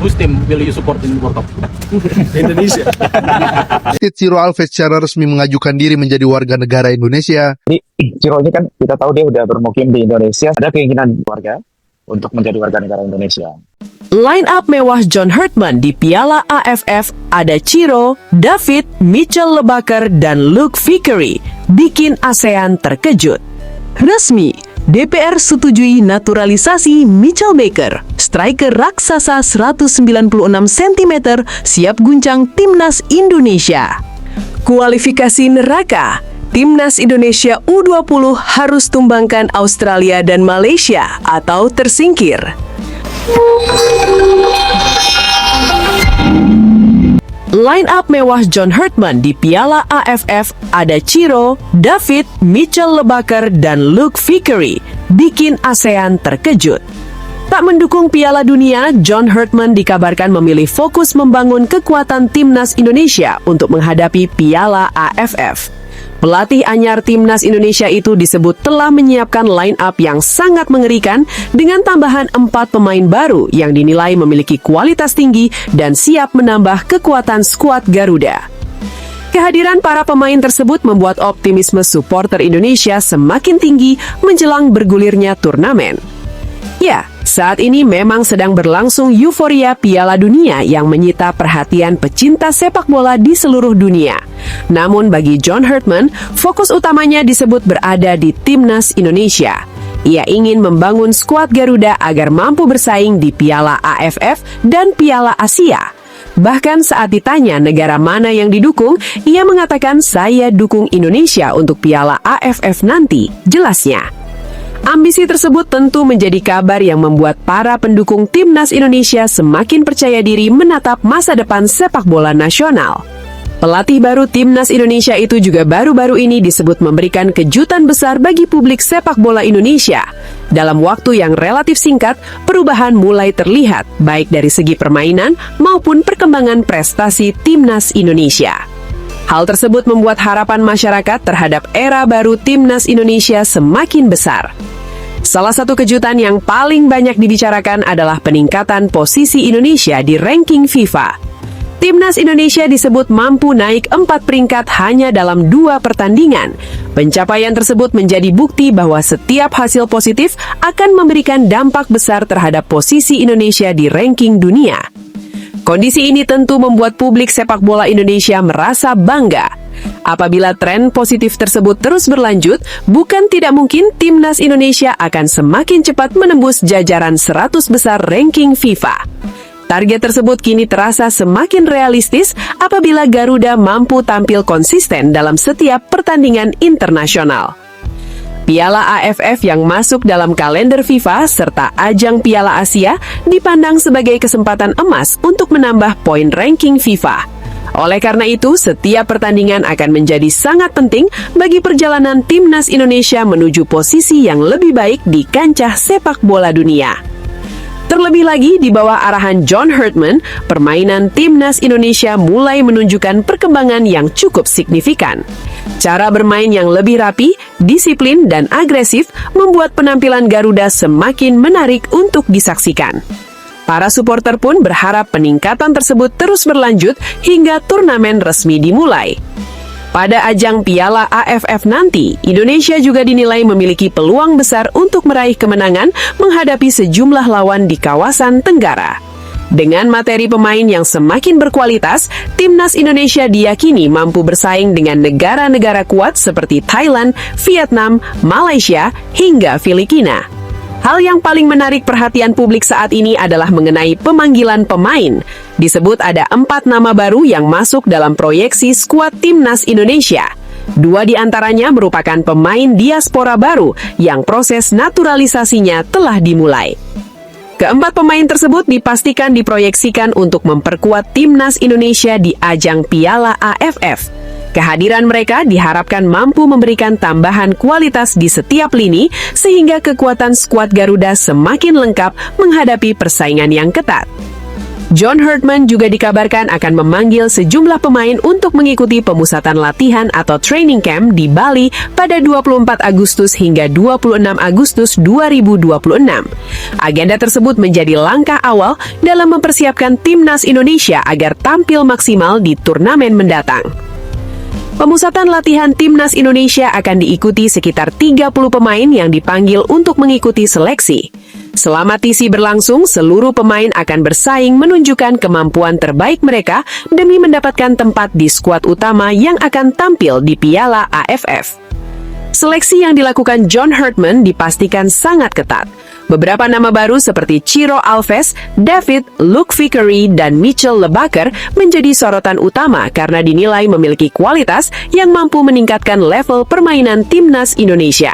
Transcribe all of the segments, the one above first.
Whose team will you support in World Cup? Indonesia. Ciro Alves secara resmi mengajukan diri menjadi warga negara Indonesia. Jadi Ciro ini kan kita tahu dia udah bermukim di Indonesia, ada keinginan warga untuk menjadi warga negara Indonesia. Line up mewah John Herdman di Piala AFF ada Ciro, David, Mitchell Lebaker, dan Luke Vickery, bikin ASEAN terkejut. Resmi, DPR setujui naturalisasi Mitchell Baker, striker raksasa 196 cm, siap guncang Timnas Indonesia. Kualifikasi neraka, Timnas Indonesia U20 harus tumbangkan Australia dan Malaysia atau tersingkir. Line up mewah John Herdman di Piala AFF ada Ciro, David, Mitchell Lebaker, dan Luke Vickery, bikin ASEAN terkejut. Tak mendukung Piala Dunia, John Herdman dikabarkan memilih fokus membangun kekuatan Timnas Indonesia untuk menghadapi Piala AFF. Pelatih anyar Timnas Indonesia itu disebut telah menyiapkan line up yang sangat mengerikan dengan tambahan 4 pemain baru yang dinilai memiliki kualitas tinggi dan siap menambah kekuatan skuad Garuda. Kehadiran para pemain tersebut membuat optimisme supporter Indonesia semakin tinggi menjelang bergulirnya turnamen. Ya, saat ini memang sedang berlangsung euforia Piala Dunia yang menyita perhatian pecinta sepak bola di seluruh dunia. Namun bagi John Herdman, fokus utamanya disebut berada di Timnas Indonesia. Ia ingin membangun skuad Garuda agar mampu bersaing di Piala AFF dan Piala Asia. Bahkan saat ditanya negara mana yang didukung, ia mengatakan saya dukung Indonesia untuk Piala AFF nanti, jelasnya. Ambisi tersebut tentu menjadi kabar yang membuat para pendukung Timnas Indonesia semakin percaya diri menatap masa depan sepak bola nasional. Pelatih baru Timnas Indonesia itu juga baru-baru ini disebut memberikan kejutan besar bagi publik sepak bola Indonesia. Dalam waktu yang relatif singkat, perubahan mulai terlihat, baik dari segi permainan maupun perkembangan prestasi Timnas Indonesia. Hal tersebut membuat harapan masyarakat terhadap era baru Timnas Indonesia semakin besar. Salah satu kejutan yang paling banyak dibicarakan adalah peningkatan posisi Indonesia di ranking FIFA. Timnas Indonesia disebut mampu naik 4 peringkat hanya dalam 2 pertandingan. Pencapaian tersebut menjadi bukti bahwa setiap hasil positif akan memberikan dampak besar terhadap posisi Indonesia di ranking dunia. Kondisi ini tentu membuat publik sepak bola Indonesia merasa bangga. Apabila tren positif tersebut terus berlanjut, bukan tidak mungkin Timnas Indonesia akan semakin cepat menembus jajaran 100 besar ranking FIFA. Target tersebut kini terasa semakin realistis apabila Garuda mampu tampil konsisten dalam setiap pertandingan internasional. Piala AFF yang masuk dalam kalender FIFA serta ajang Piala Asia dipandang sebagai kesempatan emas untuk menambah poin ranking FIFA. Oleh karena itu, setiap pertandingan akan menjadi sangat penting bagi perjalanan Timnas Indonesia menuju posisi yang lebih baik di kancah sepak bola dunia. Terlebih lagi, di bawah arahan John Herdman, permainan Timnas Indonesia mulai menunjukkan perkembangan yang cukup signifikan. Cara bermain yang lebih rapi, disiplin, dan agresif membuat penampilan Garuda semakin menarik untuk disaksikan. Para supporter pun berharap peningkatan tersebut terus berlanjut hingga turnamen resmi dimulai. Pada ajang Piala AFF nanti, Indonesia juga dinilai memiliki peluang besar untuk meraih kemenangan menghadapi sejumlah lawan di kawasan Tenggara. Dengan materi pemain yang semakin berkualitas, Timnas Indonesia diyakini mampu bersaing dengan negara-negara kuat seperti Thailand, Vietnam, Malaysia, hingga Filipina. Hal yang paling menarik perhatian publik saat ini adalah mengenai pemanggilan pemain. Disebut ada 4 nama baru yang masuk dalam proyeksi skuad Timnas Indonesia. 2 di antaranya merupakan pemain diaspora baru yang proses naturalisasinya telah dimulai. Keempat pemain tersebut dipastikan diproyeksikan untuk memperkuat Timnas Indonesia di ajang Piala AFF. Kehadiran mereka diharapkan mampu memberikan tambahan kualitas di setiap lini sehingga kekuatan skuad Garuda semakin lengkap menghadapi persaingan yang ketat. John Herdman juga dikabarkan akan memanggil sejumlah pemain untuk mengikuti pemusatan latihan atau training camp di Bali pada 24 Agustus hingga 26 Agustus 2026. Agenda tersebut menjadi langkah awal dalam mempersiapkan timnas Indonesia agar tampil maksimal di turnamen mendatang. Pemusatan latihan timnas Indonesia akan diikuti sekitar 30 pemain yang dipanggil untuk mengikuti seleksi. Selama TC berlangsung, seluruh pemain akan bersaing menunjukkan kemampuan terbaik mereka demi mendapatkan tempat di skuad utama yang akan tampil di Piala AFF. Seleksi yang dilakukan John Herdman dipastikan sangat ketat. Beberapa nama baru seperti Ciro Alves, David, Luke Vickery, dan Mitchell Lebaker menjadi sorotan utama karena dinilai memiliki kualitas yang mampu meningkatkan level permainan timnas Indonesia.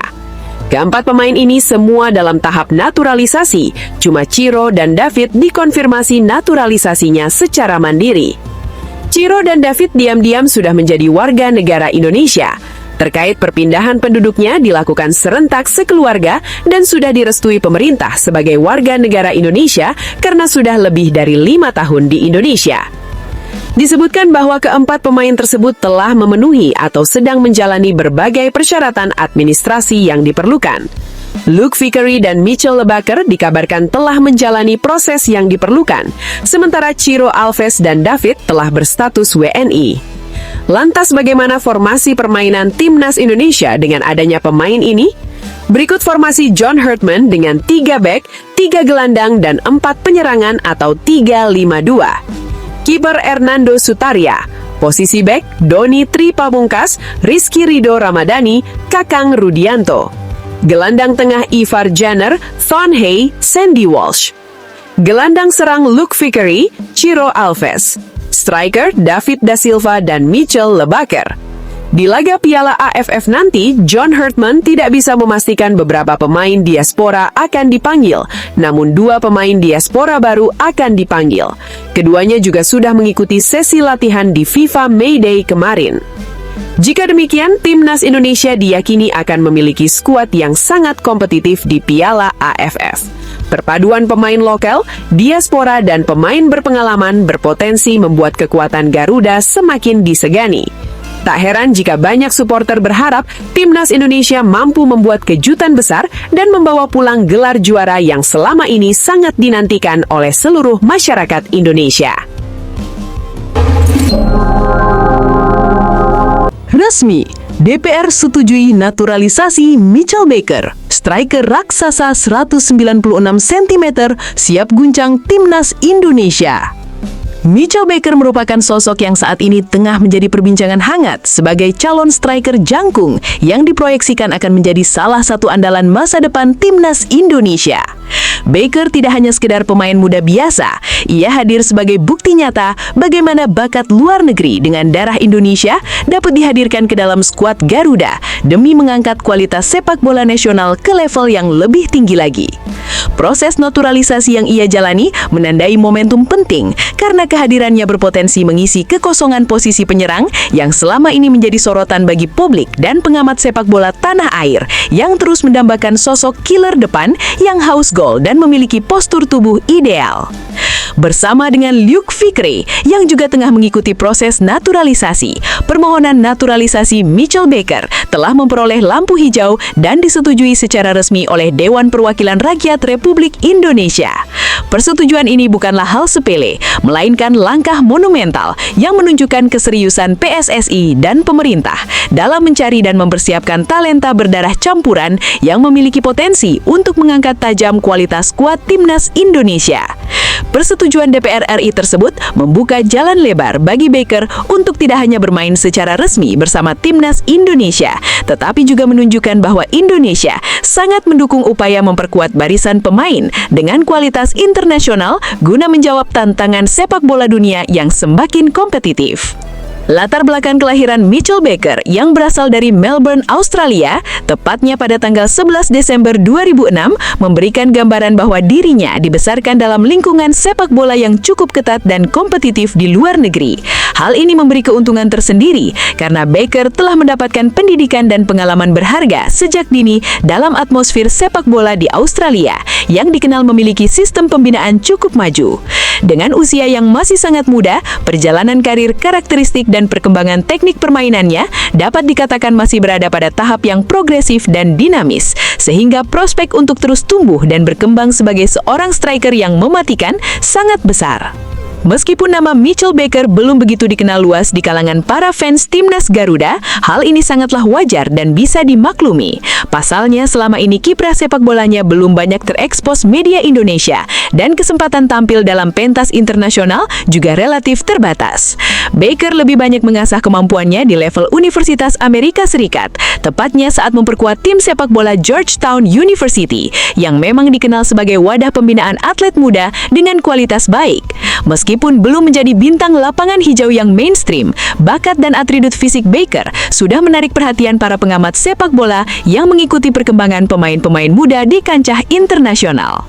Keempat pemain ini semua dalam tahap naturalisasi, cuma Ciro dan David dikonfirmasi naturalisasinya secara mandiri. Ciro dan David diam-diam sudah menjadi warga negara Indonesia. Terkait perpindahan penduduknya dilakukan serentak sekeluarga dan sudah direstui pemerintah sebagai warga negara Indonesia karena sudah lebih dari 5 tahun di Indonesia. Disebutkan bahwa keempat pemain tersebut telah memenuhi atau sedang menjalani berbagai persyaratan administrasi yang diperlukan. Luke Vickery dan Mitchell Lebaker dikabarkan telah menjalani proses yang diperlukan, sementara Ciro Alves dan David telah berstatus WNI. Lantas bagaimana formasi permainan timnas Indonesia dengan adanya pemain ini? Berikut formasi John Herdman dengan 3 bek, 3 gelandang, dan 4 penyerangan atau 3-5-2. Kiper Hernando Sutaria, posisi bek Doni Tri Pamungkas, Rizky Ridho Ramadhani, Kakang Rudianto. Gelandang tengah Ivar Jenner, Thon Hay, Sandy Walsh. Gelandang serang Luke Vickery, Ciro Alves. Striker David Da Silva dan Mitchell Lebaker. Di laga Piala AFF nanti, John Herdman tidak bisa memastikan beberapa pemain diaspora akan dipanggil, namun 2 pemain diaspora baru akan dipanggil. Keduanya juga sudah mengikuti sesi latihan di FIFA May Day kemarin. Jika demikian, timnas Indonesia diyakini akan memiliki skuad yang sangat kompetitif di Piala AFF. Perpaduan pemain lokal, diaspora, dan pemain berpengalaman berpotensi membuat kekuatan Garuda semakin disegani. Tak heran jika banyak supporter berharap timnas Indonesia mampu membuat kejutan besar dan membawa pulang gelar juara yang selama ini sangat dinantikan oleh seluruh masyarakat Indonesia. Resmi, DPR setujui naturalisasi Mitchell Baker. Striker raksasa 196 cm siap guncang timnas Indonesia. Mitchell Baker merupakan sosok yang saat ini tengah menjadi perbincangan hangat sebagai calon striker jangkung yang diproyeksikan akan menjadi salah satu andalan masa depan timnas Indonesia. Baker tidak hanya sekedar pemain muda biasa, ia hadir sebagai bukti nyata bagaimana bakat luar negeri dengan darah Indonesia dapat dihadirkan ke dalam skuad Garuda demi mengangkat kualitas sepak bola nasional ke level yang lebih tinggi lagi. Proses naturalisasi yang ia jalani menandai momentum penting karena kehadirannya berpotensi mengisi kekosongan posisi penyerang yang selama ini menjadi sorotan bagi publik dan pengamat sepak bola tanah air yang terus mendambakan sosok killer depan yang haus gol dan memiliki postur tubuh ideal. Bersama dengan Luke Vickery yang juga tengah mengikuti proses naturalisasi, permohonan naturalisasi Mitchell Baker telah memperoleh lampu hijau dan disetujui secara resmi oleh Dewan Perwakilan Rakyat Republik Indonesia. Persetujuan ini bukanlah hal sepele, melainkan langkah monumental yang menunjukkan keseriusan PSSI dan pemerintah dalam mencari dan mempersiapkan talenta berdarah campuran yang memiliki potensi untuk mengangkat tajam kualitas skuad timnas Indonesia. Persetujuan DPR RI tersebut membuka jalan lebar bagi Baker untuk tidak hanya bermain secara resmi bersama timnas Indonesia, tetapi juga menunjukkan bahwa Indonesia sangat mendukung upaya memperkuat barisan pemain dengan kualitas internasional guna menjawab tantangan sepak bola dunia yang semakin kompetitif. Latar belakang kelahiran Mitchell Baker yang berasal dari Melbourne, Australia, tepatnya pada tanggal 11 Desember 2006, memberikan gambaran bahwa dirinya dibesarkan dalam lingkungan sepak bola yang cukup ketat dan kompetitif di luar negeri. Hal ini memberi keuntungan tersendiri karena Baker telah mendapatkan pendidikan dan pengalaman berharga sejak dini dalam atmosfer sepak bola di Australia yang dikenal memiliki sistem pembinaan cukup maju. Dengan usia yang masih sangat muda, perjalanan karir, karakteristik, dan perkembangan teknik permainannya dapat dikatakan masih berada pada tahap yang progresif dan dinamis, sehingga prospek untuk terus tumbuh dan berkembang sebagai seorang striker yang mematikan sangat besar. Meskipun nama Mitchell Baker belum begitu dikenal luas di kalangan para fans timnas Garuda, hal ini sangatlah wajar dan bisa dimaklumi. Pasalnya, selama ini kiprah sepak bolanya belum banyak terekspos media Indonesia dan kesempatan tampil dalam pentas internasional juga relatif terbatas. Baker lebih banyak mengasah kemampuannya di level Universitas Amerika Serikat, tepatnya saat memperkuat tim sepak bola Georgetown University yang memang dikenal sebagai wadah pembinaan atlet muda dengan kualitas baik. Meskipun belum menjadi bintang lapangan hijau yang mainstream, bakat dan atribut fisik Baker sudah menarik perhatian para pengamat sepak bola yang mengikuti perkembangan pemain-pemain muda di kancah internasional.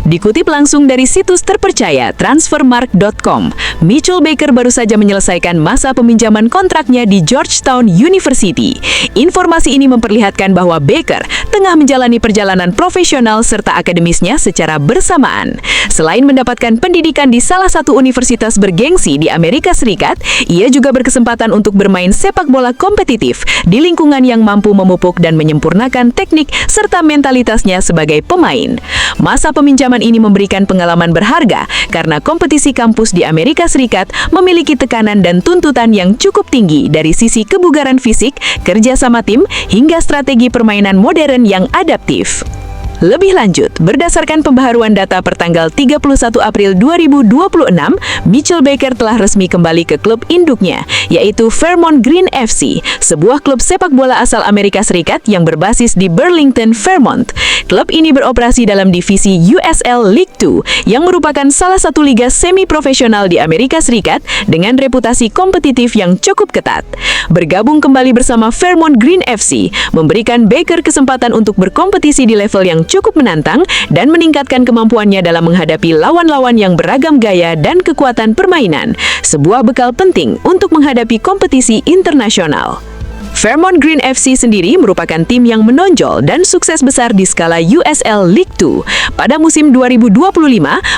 Dikutip langsung dari situs terpercaya Transfermarkt.com, Mitchell Baker baru saja menyelesaikan masa peminjaman kontraknya di Georgetown University. Informasi ini memperlihatkan bahwa Baker tengah menjalani perjalanan profesional serta akademisnya secara bersamaan. Selain mendapatkan pendidikan di salah satu universitas bergengsi di Amerika Serikat, ia juga berkesempatan untuk bermain sepak bola kompetitif di lingkungan yang mampu memupuk dan menyempurnakan teknik serta mentalitasnya sebagai pemain. Masa peminjaman ini memberikan pengalaman berharga karena kompetisi kampus di Amerika Serikat memiliki tekanan dan tuntutan yang cukup tinggi dari sisi kebugaran fisik, kerja sama tim, hingga strategi permainan modern yang adaptif. Lebih lanjut, berdasarkan pembaharuan data pertanggal 31 April 2026, Mitchell Baker telah resmi kembali ke klub induknya, yaitu Fairmont Green FC, sebuah klub sepak bola asal Amerika Serikat yang berbasis di Burlington, Vermont. Klub ini beroperasi dalam divisi USL League 2, yang merupakan salah satu liga semi-profesional di Amerika Serikat dengan reputasi kompetitif yang cukup ketat. Bergabung kembali bersama Fairmont Green FC memberikan Baker kesempatan untuk berkompetisi di level yang cukup menantang dan meningkatkan kemampuannya dalam menghadapi lawan-lawan yang beragam gaya dan kekuatan permainan, sebuah bekal penting untuk menghadapi kompetisi internasional. Fairmont Green FC sendiri merupakan tim yang menonjol dan sukses besar di skala USL League 2. Pada musim 2025,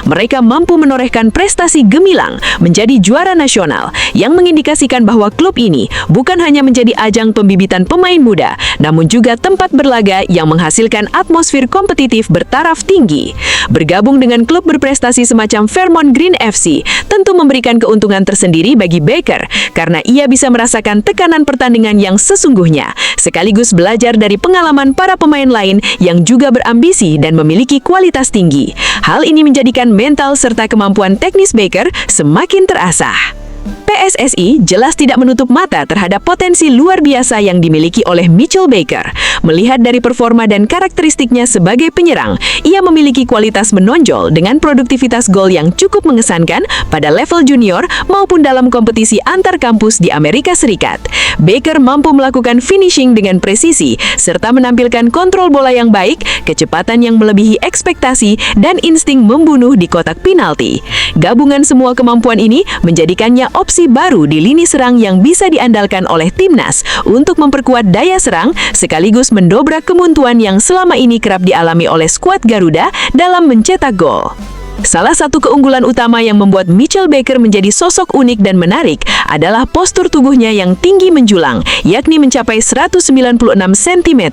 mereka mampu menorehkan prestasi gemilang menjadi juara nasional yang mengindikasikan bahwa klub ini bukan hanya menjadi ajang pembibitan pemain muda, namun juga tempat berlaga yang menghasilkan atmosfer kompetitif bertaraf tinggi. Bergabung dengan klub berprestasi semacam Fairmont Green FC tentu memberikan keuntungan tersendiri bagi Baker karena ia bisa merasakan tekanan pertandingan yang sesungguhnya, sekaligus belajar dari pengalaman para pemain lain yang juga berambisi dan memiliki kualitas tinggi. Hal ini menjadikan mental serta kemampuan teknis Baker semakin terasah. PSSI jelas tidak menutup mata terhadap potensi luar biasa yang dimiliki oleh Mitchell Baker. Melihat dari performa dan karakteristiknya sebagai penyerang, ia memiliki kualitas menonjol dengan produktivitas gol yang cukup mengesankan pada level junior maupun dalam kompetisi antar kampus di Amerika Serikat. Baker mampu melakukan finishing dengan presisi, serta menampilkan kontrol bola yang baik, kecepatan yang melebihi ekspektasi, dan insting membunuh di kotak penalti. Gabungan semua kemampuan ini menjadikannya opsi baru di lini serang yang bisa diandalkan oleh timnas untuk memperkuat daya serang sekaligus mendobrak kemuntuan yang selama ini kerap dialami oleh skuad Garuda dalam mencetak gol. Salah satu keunggulan utama yang membuat Mitchell Baker menjadi sosok unik dan menarik adalah postur tubuhnya yang tinggi menjulang, yakni mencapai 196 cm,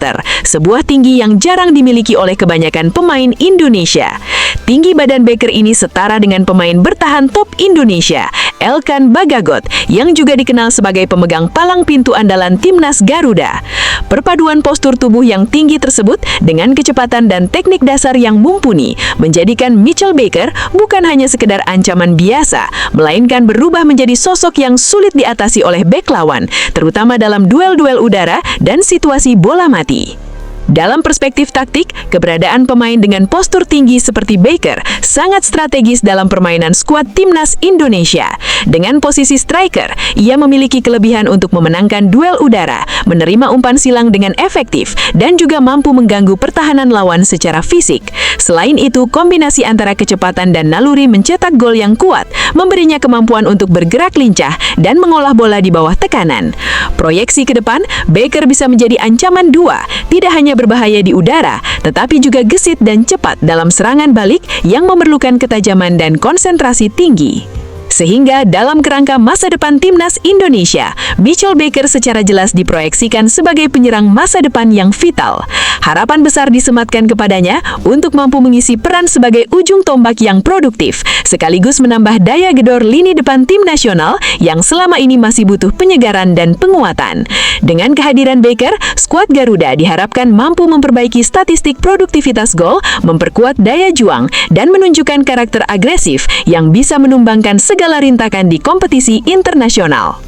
sebuah tinggi yang jarang dimiliki oleh kebanyakan pemain Indonesia. Tinggi badan Baker ini setara dengan pemain bertahan top Indonesia, Elkan Bagagot, yang juga dikenal sebagai pemegang palang pintu andalan timnas Garuda. Perpaduan postur tubuh yang tinggi tersebut dengan kecepatan dan teknik dasar yang mumpuni menjadikan Mitchell Baker bukan hanya sekedar ancaman biasa, melainkan berubah menjadi sosok yang sulit diatasi oleh bek lawan, terutama dalam duel-duel udara dan situasi bola mati. Dalam perspektif taktik, keberadaan pemain dengan postur tinggi seperti Baker sangat strategis dalam permainan skuad timnas Indonesia. Dengan posisi striker, ia memiliki kelebihan untuk memenangkan duel udara, menerima umpan silang dengan efektif, dan juga mampu mengganggu pertahanan lawan secara fisik. Selain itu, kombinasi antara kecepatan dan naluri mencetak gol yang kuat, memberinya kemampuan untuk bergerak lincah dan mengolah bola di bawah tekanan. Proyeksi ke depan, Baker bisa menjadi ancaman dua, tidak hanya berbahaya di udara, tetapi juga gesit dan cepat dalam serangan balik yang memerlukan ketajaman dan konsentrasi tinggi. Sehingga dalam kerangka masa depan timnas Indonesia, Mitchell Baker secara jelas diproyeksikan sebagai penyerang masa depan yang vital. Harapan besar disematkan kepadanya untuk mampu mengisi peran sebagai ujung tombak yang produktif, sekaligus menambah daya gedor lini depan tim nasional yang selama ini masih butuh penyegaran dan penguatan. Dengan kehadiran Baker, skuad Garuda diharapkan mampu memperbaiki statistik produktivitas gol, memperkuat daya juang, dan menunjukkan karakter agresif yang bisa menumbangkan segala rintangan di kompetisi internasional.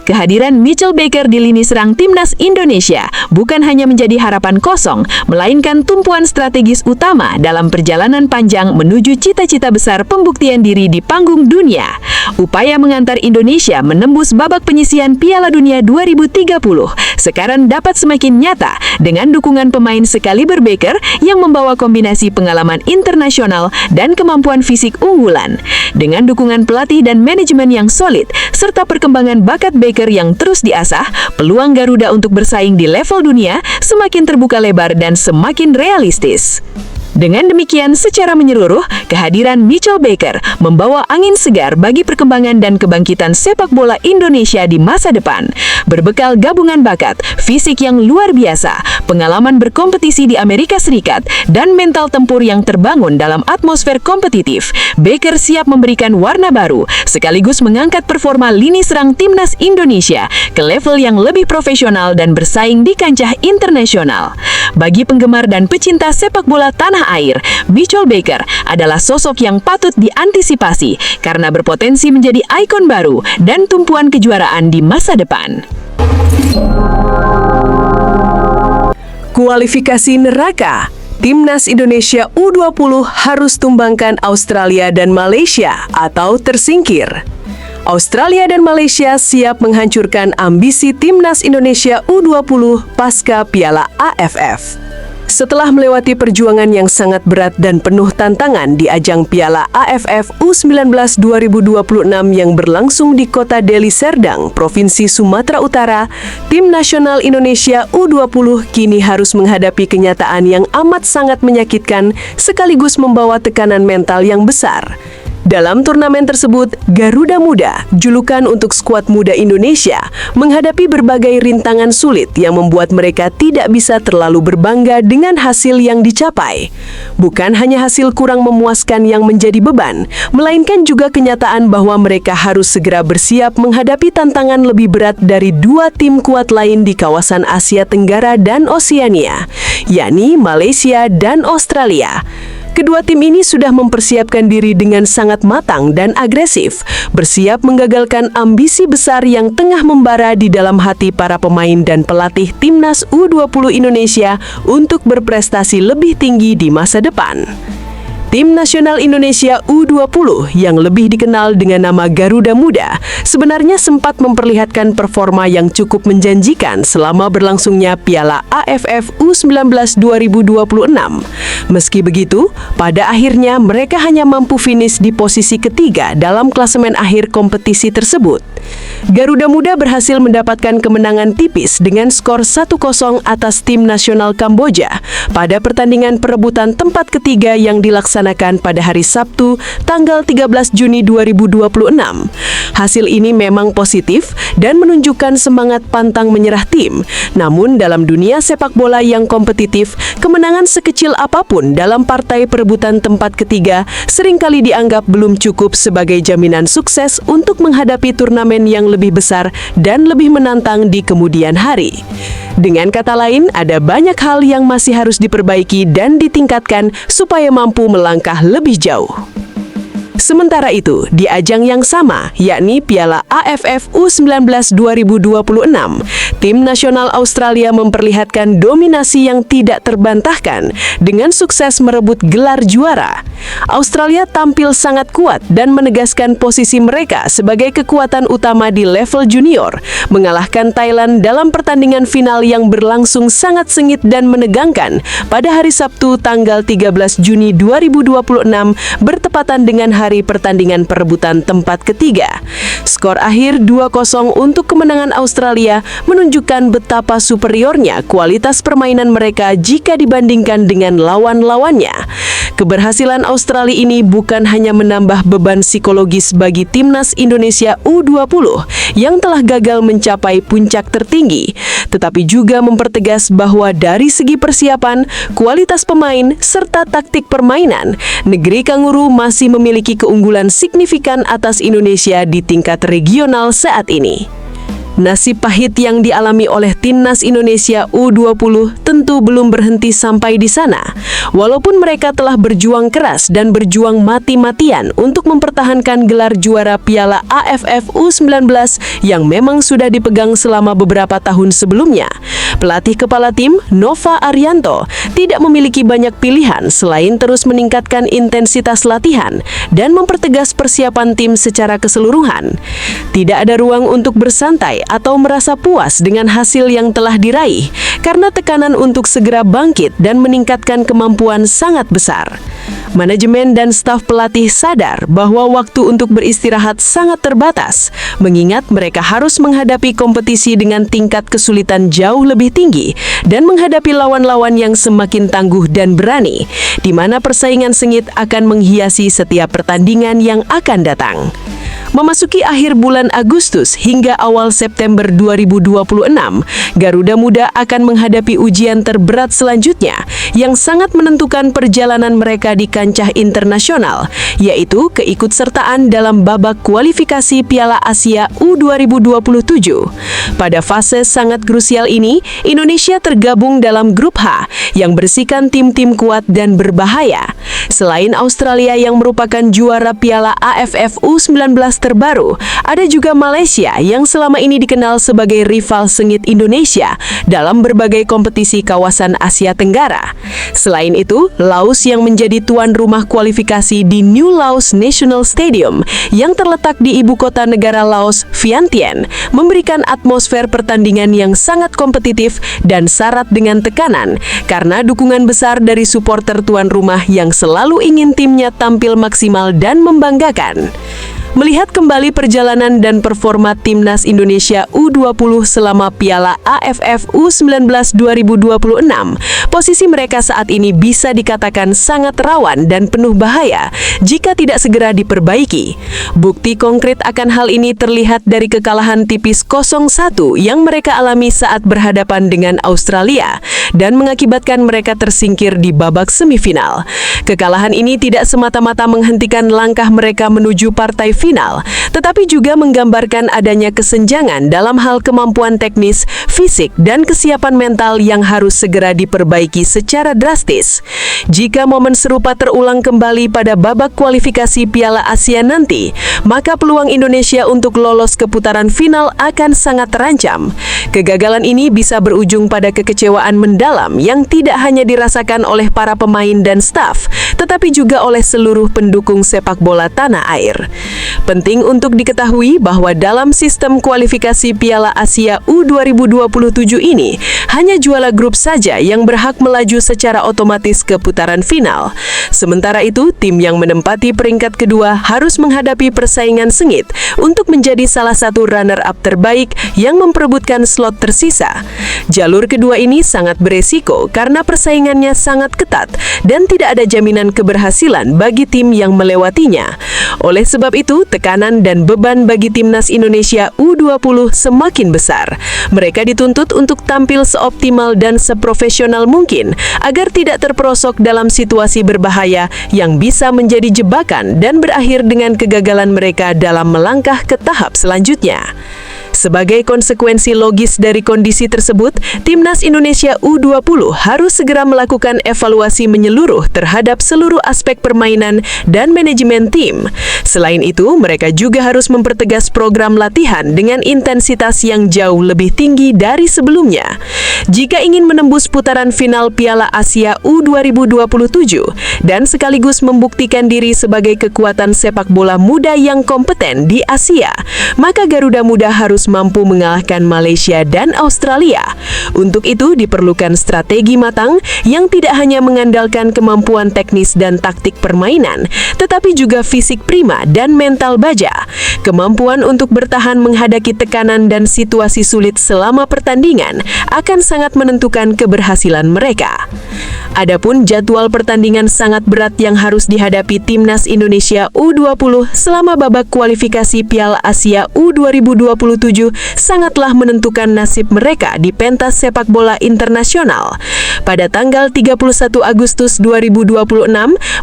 Kehadiran Mitchell Baker di lini serang timnas Indonesia bukan hanya menjadi harapan kosong, melainkan tumpuan strategis utama dalam perjalanan panjang menuju cita-cita besar pembuktian diri di panggung dunia. Upaya mengantar Indonesia menembus babak penyisihan Piala Dunia 2030 sekarang dapat semakin nyata dengan dukungan pemain sekaliber Baker yang membawa kombinasi pengalaman internasional dan kemampuan fisik unggulan. Dengan dukungan pelatih dan manajemen yang solid, serta perkembangan bakat Baker yang terus diasah, peluang Garuda untuk bersaing di level dunia semakin terbuka lebar dan semakin realistis. Dengan demikian, secara menyeluruh, kehadiran Mitchell Baker membawa angin segar bagi perkembangan dan kebangkitan sepak bola Indonesia di masa depan. Berbekal gabungan bakat, fisik yang luar biasa, pengalaman berkompetisi di Amerika Serikat, dan mental tempur yang terbangun dalam atmosfer kompetitif, Baker siap memberikan warna baru, sekaligus mengangkat performa lini serang timnas Indonesia ke level yang lebih profesional dan bersaing di kancah internasional. Bagi penggemar dan pecinta sepak bola tanah air, Mitchell Baker adalah sosok yang patut diantisipasi karena berpotensi menjadi ikon baru dan tumpuan kejuaraan di masa depan. Kualifikasi neraka. Timnas Indonesia U20 harus tumbangkan Australia dan Malaysia atau tersingkir. Australia dan Malaysia siap menghancurkan ambisi Timnas Indonesia U20 pasca Piala AFF. Setelah melewati perjuangan yang sangat berat dan penuh tantangan di ajang Piala AFF U19 2026 yang berlangsung di kota Deli Serdang, Provinsi Sumatera Utara, tim nasional Indonesia U20 kini harus menghadapi kenyataan yang amat sangat menyakitkan sekaligus membawa tekanan mental yang besar. Dalam turnamen tersebut, Garuda Muda, julukan untuk skuad muda Indonesia, menghadapi berbagai rintangan sulit yang membuat mereka tidak bisa terlalu berbangga dengan hasil yang dicapai. Bukan hanya hasil kurang memuaskan yang menjadi beban, melainkan juga kenyataan bahwa mereka harus segera bersiap menghadapi tantangan lebih berat dari dua tim kuat lain di kawasan Asia Tenggara dan Oseania, yakni Malaysia dan Australia. Kedua tim ini sudah mempersiapkan diri dengan sangat matang dan agresif, bersiap menggagalkan ambisi besar yang tengah membara di dalam hati para pemain dan pelatih Timnas U20 Indonesia untuk berprestasi lebih tinggi di masa depan. Tim nasional Indonesia U20 yang lebih dikenal dengan nama Garuda Muda sebenarnya sempat memperlihatkan performa yang cukup menjanjikan selama berlangsungnya Piala AFF U19 2026. Meski begitu, pada akhirnya mereka hanya mampu finish di posisi ketiga dalam klasemen akhir kompetisi tersebut. Garuda Muda berhasil mendapatkan kemenangan tipis dengan skor 1-0 atas tim nasional Kamboja pada pertandingan perebutan tempat ketiga yang dilaksanakan pada hari Sabtu, tanggal 13 Juni 2026. Hasil ini memang positif dan menunjukkan semangat pantang menyerah tim. Namun dalam dunia sepak bola yang kompetitif, kemenangan sekecil apapun dalam partai perebutan tempat ketiga seringkali dianggap belum cukup sebagai jaminan sukses untuk menghadapi turnamen yang lebih besar dan lebih menantang di kemudian hari. Dengan kata lain, ada banyak hal yang masih harus diperbaiki dan ditingkatkan supaya mampu melangkah lebih jauh. Sementara itu, di ajang yang sama, yakni Piala AFF U19 2026, tim nasional Australia memperlihatkan dominasi yang tidak terbantahkan dengan sukses merebut gelar juara. Australia tampil sangat kuat dan menegaskan posisi mereka sebagai kekuatan utama di level junior, mengalahkan Thailand dalam pertandingan final yang berlangsung sangat sengit dan menegangkan pada hari Sabtu tanggal 13 Juni 2026 bertepatan dengan hari pertandingan perebutan tempat ketiga. Skor akhir 2-0 untuk kemenangan Australia menunjukkan betapa superiornya kualitas permainan mereka jika dibandingkan dengan lawan-lawannya. Keberhasilan Australia ini bukan hanya menambah beban psikologis bagi timnas Indonesia U20 yang telah gagal mencapai puncak tertinggi, tetapi juga mempertegas bahwa dari segi persiapan, kualitas pemain, serta taktik permainan, negeri Kanguru masih memiliki keunggulan signifikan atas Indonesia di tingkat regional saat ini. Nasib pahit yang dialami oleh timnas Indonesia U20 tentu belum berhenti sampai di sana. Walaupun mereka telah berjuang keras dan berjuang mati-matian untuk mempertahankan gelar juara Piala AFF U19 yang memang sudah dipegang selama beberapa tahun sebelumnya, pelatih kepala tim, Nova Arianto, tidak memiliki banyak pilihan selain terus meningkatkan intensitas latihan dan mempertegas persiapan tim secara keseluruhan. Tidak ada ruang untuk bersantai atau merasa puas dengan hasil yang telah diraih, karena tekanan untuk segera bangkit dan meningkatkan kemampuan sangat besar. Manajemen dan staf pelatih sadar bahwa waktu untuk beristirahat sangat terbatas, mengingat mereka harus menghadapi kompetisi dengan tingkat kesulitan jauh lebih tinggi dan menghadapi lawan-lawan yang semakin tangguh dan berani, di mana persaingan sengit akan menghiasi setiap pertandingan yang akan datang. Memasuki akhir bulan Agustus hingga awal September 2026, Garuda Muda akan menghadapi ujian terberat selanjutnya yang sangat menentukan perjalanan mereka di kancah internasional, yaitu keikutsertaan dalam babak kualifikasi Piala Asia U2027. Pada fase sangat krusial ini, Indonesia tergabung dalam grup H yang berisikan tim-tim kuat dan berbahaya. Selain Australia yang merupakan juara Piala AFF U19 terbaru, ada juga Malaysia yang selama ini dikenal sebagai rival sengit Indonesia dalam berbagai kompetisi kawasan Asia Tenggara. Selain itu, Laos yang menjadi tuan rumah kualifikasi di New Laos National Stadium yang terletak di ibu kota negara Laos, Vientiane, memberikan atmosfer pertandingan yang sangat kompetitif dan syarat dengan tekanan karena dukungan besar dari supporter tuan rumah yang selalu ingin timnya tampil maksimal dan membanggakan. Melihat kembali perjalanan dan performa timnas Indonesia U20 selama Piala AFF U19 2026, posisi mereka saat ini bisa dikatakan sangat rawan dan penuh bahaya jika tidak segera diperbaiki. Bukti konkret akan hal ini terlihat dari kekalahan tipis 0-1 yang mereka alami saat berhadapan dengan Australia dan mengakibatkan mereka tersingkir di babak semifinal. Kekalahan ini tidak semata-mata menghentikan langkah mereka menuju partai final, tetapi juga menggambarkan adanya kesenjangan dalam hal kemampuan teknis, fisik, dan kesiapan mental yang harus segera diperbaiki secara drastis. Jika momen serupa terulang kembali pada babak kualifikasi Piala Asia nanti, maka peluang Indonesia untuk lolos ke putaran final akan sangat terancam. Kegagalan ini bisa berujung pada kekecewaan mendalam yang tidak hanya dirasakan oleh para pemain dan staf, tetapi juga oleh seluruh pendukung sepak bola tanah air. Penting untuk diketahui bahwa dalam sistem kualifikasi Piala Asia U2027 ini, hanya juara grup saja yang berhak melaju secara otomatis ke putaran final. Sementara itu, tim yang menempati peringkat kedua harus menghadapi persaingan sengit untuk menjadi salah satu runner-up terbaik yang memperebutkan slot tersisa. Jalur kedua ini sangat beresiko karena persaingannya sangat ketat dan tidak ada jaminan keberhasilan bagi tim yang melewatinya. Oleh sebab itu, tekanan dan beban bagi timnas Indonesia U20 semakin besar. Mereka dituntut untuk tampil seoptimal dan seprofesional mungkin agar tidak terperosok dalam situasi berbahaya yang bisa menjadi jebakan dan berakhir dengan kegagalan mereka dalam melangkah ke tahap selanjutnya. Sebagai konsekuensi logis dari kondisi tersebut, Timnas Indonesia U20 harus segera melakukan evaluasi menyeluruh terhadap seluruh aspek permainan dan manajemen tim. Selain itu, mereka juga harus mempertegas program latihan dengan intensitas yang jauh lebih tinggi dari sebelumnya. Jika ingin menembus putaran final Piala Asia U2027 dan sekaligus membuktikan diri sebagai kekuatan sepak bola muda yang kompeten di Asia, maka Garuda Muda harus mampu mengalahkan Malaysia dan Australia. Untuk itu diperlukan strategi matang yang tidak hanya mengandalkan kemampuan teknis dan taktik permainan, tetapi juga fisik prima dan mental baja. Kemampuan untuk bertahan menghadapi tekanan dan situasi sulit selama pertandingan akan sangat menentukan keberhasilan mereka. Adapun jadwal pertandingan sangat berat yang harus dihadapi Timnas Indonesia U20 selama babak kualifikasi Piala Asia U2027 sangatlah menentukan nasib mereka di pentas sepak bola internasional. Pada tanggal 31 Agustus 2026,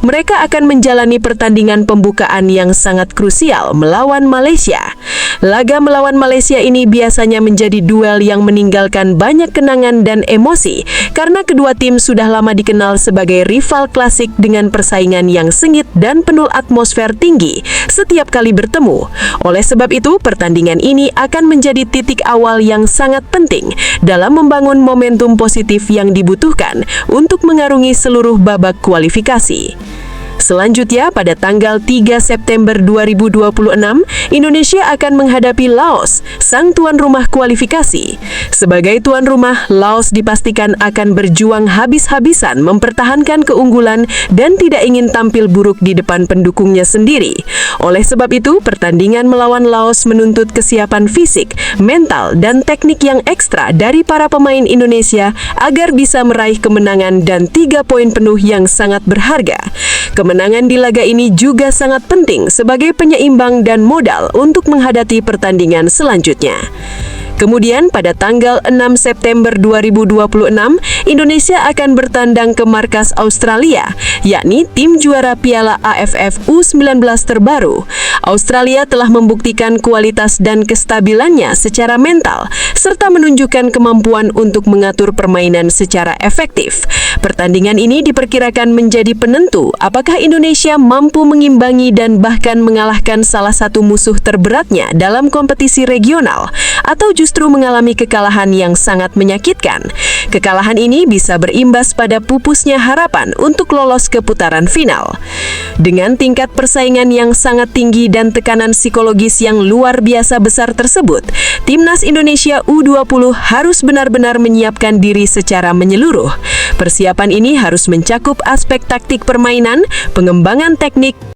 mereka akan menjalani pertandingan pembukaan yang sangat krusial melawan Malaysia. Laga melawan Malaysia ini biasanya menjadi duel yang meninggalkan banyak kenangan dan emosi karena kedua tim sudah lama dikenal sebagai rival klasik dengan persaingan yang sengit dan penuh atmosfer tinggi setiap kali bertemu. Oleh sebab itu, pertandingan ini akan menjadi titik awal yang sangat penting dalam membangun momentum positif yang dibutuhkan untuk mengarungi seluruh babak kualifikasi. Selanjutnya, pada tanggal 3 September 2026, Indonesia akan menghadapi Laos, sang tuan rumah kualifikasi. Sebagai tuan rumah, Laos dipastikan akan berjuang habis-habisan mempertahankan keunggulan dan tidak ingin tampil buruk di depan pendukungnya sendiri. Oleh sebab itu, pertandingan melawan Laos menuntut kesiapan fisik, mental, dan teknik yang ekstra dari para pemain Indonesia agar bisa meraih kemenangan dan 3 poin penuh yang sangat berharga. Kemenangan di laga ini juga sangat penting sebagai penyeimbang dan modal untuk menghadapi pertandingan selanjutnya. Kemudian pada tanggal 6 September 2026, Indonesia akan bertandang ke markas Australia, yakni tim juara Piala AFF U19 terbaru. Australia telah membuktikan kualitas dan kestabilannya secara mental, serta menunjukkan kemampuan untuk mengatur permainan secara efektif. Pertandingan ini diperkirakan menjadi penentu apakah Indonesia mampu mengimbangi dan bahkan mengalahkan salah satu musuh terberatnya dalam kompetisi regional, atau justru mengalami kekalahan yang sangat menyakitkan. Kekalahan ini bisa berimbas pada pupusnya harapan untuk lolos ke putaran final. Dengan tingkat persaingan yang sangat tinggi dan tekanan psikologis yang luar biasa besar tersebut, Timnas Indonesia U20 harus benar-benar menyiapkan diri secara menyeluruh. Persiapan ini harus mencakup aspek taktik permainan, pengembangan teknik,